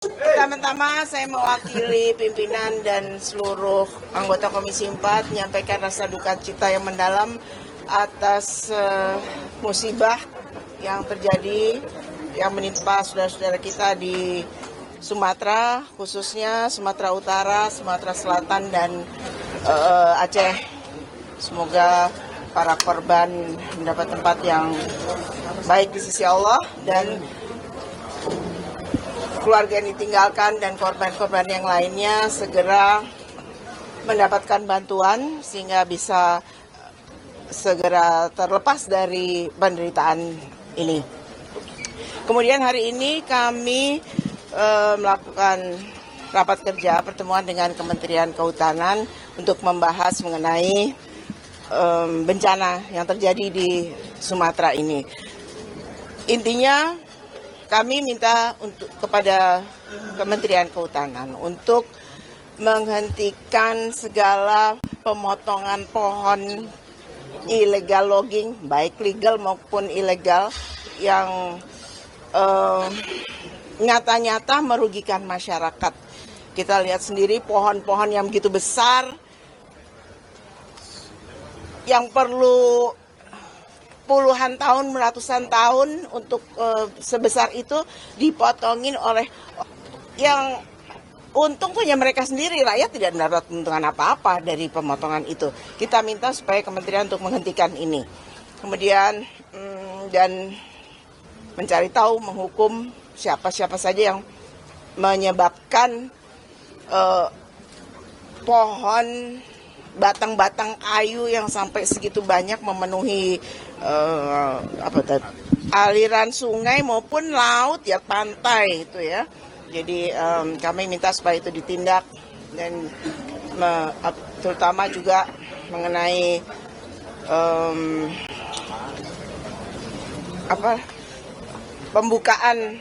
Pertama-tama saya mewakili pimpinan dan seluruh anggota Komisi 4 menyampaikan rasa duka cita yang mendalam atas musibah yang terjadi yang menimpa saudara-saudara kita di Sumatera, khususnya Sumatera Utara, Sumatera Selatan, dan Aceh. Semoga para korban mendapat tempat yang baik di sisi Allah dan keluarga yang ditinggalkan dan korban-korban yang lainnya segera mendapatkan bantuan sehingga bisa segera terlepas dari penderitaan ini. Kemudian hari ini kami melakukan rapat kerja pertemuan dengan Kementerian Kehutanan untuk membahas mengenai bencana yang terjadi di Sumatera ini. Intinya kami minta kepada Kementerian Kehutanan untuk menghentikan segala pemotongan pohon illegal logging, baik legal maupun ilegal, yang nyata-nyata merugikan masyarakat. Kita lihat sendiri pohon-pohon yang begitu besar, yang perlu puluhan tahun, ratusan tahun untuk sebesar itu dipotongin oleh yang untung punya mereka sendiri. Rakyat tidak mendapat keuntungan apa-apa dari pemotongan itu. Kita minta supaya kementerian untuk menghentikan ini. Kemudian dan mencari tahu, menghukum siapa-siapa saja yang menyebabkan pohon batang-batang kayu yang sampai segitu banyak memenuhi aliran sungai maupun laut, ya pantai itu ya. Jadi kami minta supaya itu ditindak, dan terutama juga mengenai pembukaan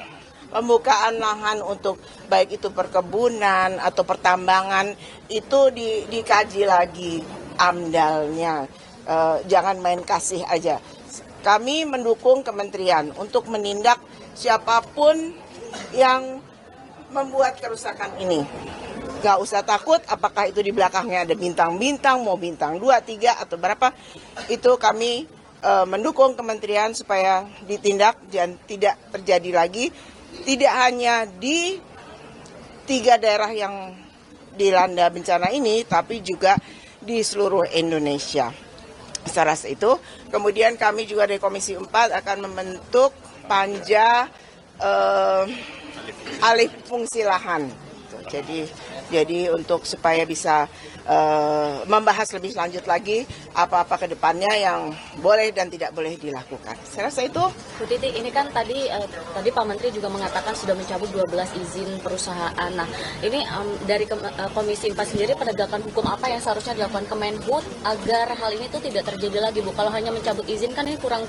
lahan untuk baik itu perkebunan atau pertambangan, itu dikaji lagi amdalnya. Jangan main kasih aja. Kami mendukung kementerian untuk menindak siapapun yang membuat kerusakan ini. Gak usah takut apakah itu di belakangnya ada bintang-bintang, mau bintang 2, 3 atau berapa. Itu kami mendukung kementerian supaya ditindak dan tidak terjadi lagi. Tidak hanya di 3 daerah yang dilanda bencana ini, tapi juga di seluruh Indonesia. Secara itu, kemudian kami juga dari Komisi 4 akan membentuk panja alih fungsi lahan. Jadi untuk supaya bisa membahas lebih lanjut lagi apa-apa ke depannya yang boleh dan tidak boleh dilakukan. Saya rasa itu. Bu Titi, ini kan tadi Pak Menteri juga mengatakan sudah mencabut 12 izin perusahaan. Nah, ini dari Komisi 4 sendiri, penegakan hukum apa yang seharusnya dilakukan Kemenhub agar hal ini tuh tidak terjadi lagi, Bu? Kalau hanya mencabut izin kan ini kurang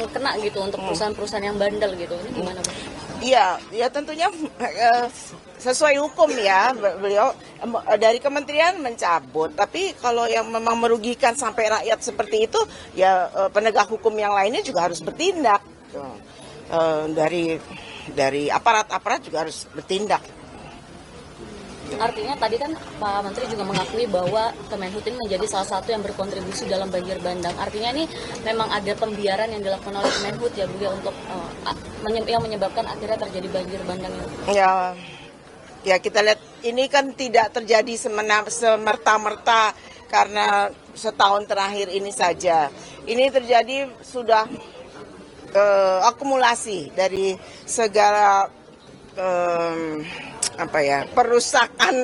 kena gitu untuk perusahaan-perusahaan yang bandel gitu. Ini gimana, Bu? Iya, ya tentunya sesuai hukum ya. Beliau dari kementerian mencabut, tapi kalau yang memang merugikan sampai rakyat seperti itu, ya penegak hukum yang lainnya juga harus bertindak. Dari aparat-aparat juga harus bertindak. Artinya tadi kan Pak Menteri juga mengakui bahwa Kemenhub ini menjadi salah satu yang berkontribusi dalam banjir bandang. Artinya ini memang ada pembiaran yang dilakukan oleh Kemenhub ya, Bu, ya, untuk yang menyebabkan akhirnya terjadi banjir bandang ini. Ya kita lihat ini kan tidak terjadi semerta-merta karena setahun terakhir ini saja. Ini terjadi sudah akumulasi dari segala perusakan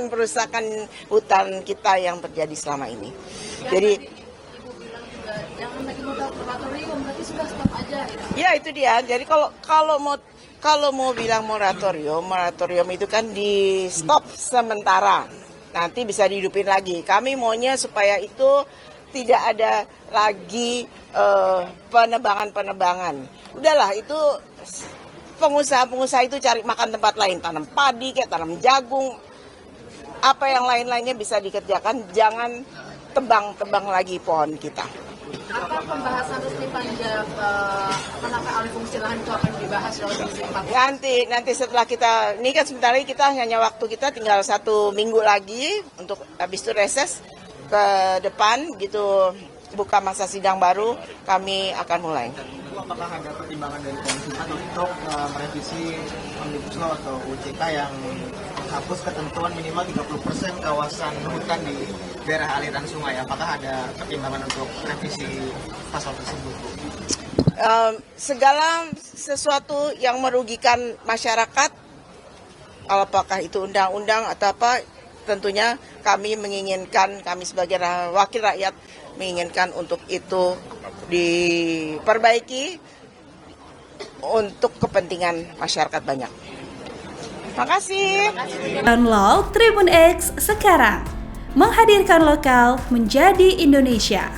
hutan kita yang terjadi selama ini. Jadi jangan lagi moratorium, berarti sudah stop aja. Ya itu dia. Jadi kalau mau bilang moratorium itu kan di stop sementara. Nanti bisa dihidupin lagi. Kami maunya supaya itu tidak ada lagi penebangan. Udahlah, itu pengusaha-pengusaha itu cari makan tempat lain, tanam padi, kayak tanam jagung, apa yang lain-lainnya bisa dikerjakan, jangan tebang-tebang lagi pohon kita. Apa pembahasan resmi panja penata alih fungsi lahan itu akan dibahas dalam Komisi 4? Nanti setelah kita, ini kan sebentar lagi kita hanya waktu kita tinggal 1 minggu lagi untuk habis itu reses ke depan gitu, buka masa sidang baru, kami akan mulai. Apakah ada pertimbangan dari Komisi 4 untuk merevisi Omnibus Law atau UJK yang menghapus ketentuan minimal 30% kawasan hutan di daerah aliran sungai? Apakah ada pertimbangan untuk revisi pasal tersebut? Segala sesuatu yang merugikan masyarakat, apakah itu undang-undang atau apa, tentunya kami menginginkan, kami sebagai wakil rakyat menginginkan untuk itu diperbaiki untuk kepentingan masyarakat banyak. Terima kasih. Download Tribun X sekarang, menghadirkan lokal menjadi Indonesia.